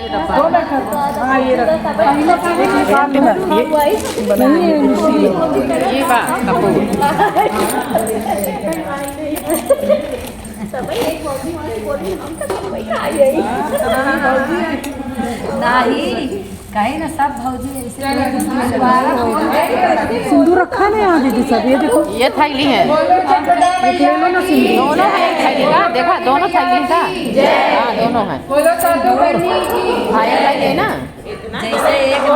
दो मैं कर हाँ ये रख ये बा कपूर नहीं कहीं ना सब भौजी ऐसे सिंदूर रखा ना यहाँ दीदी सब ये देखो ये थैली है एक ले लो ना सिंदूर दोनों है एक थैली का देखा दोनों थैली का हाँ दोनों है भाई थैली ना जैसे एक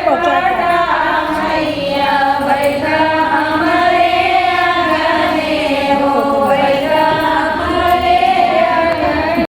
पहुँचा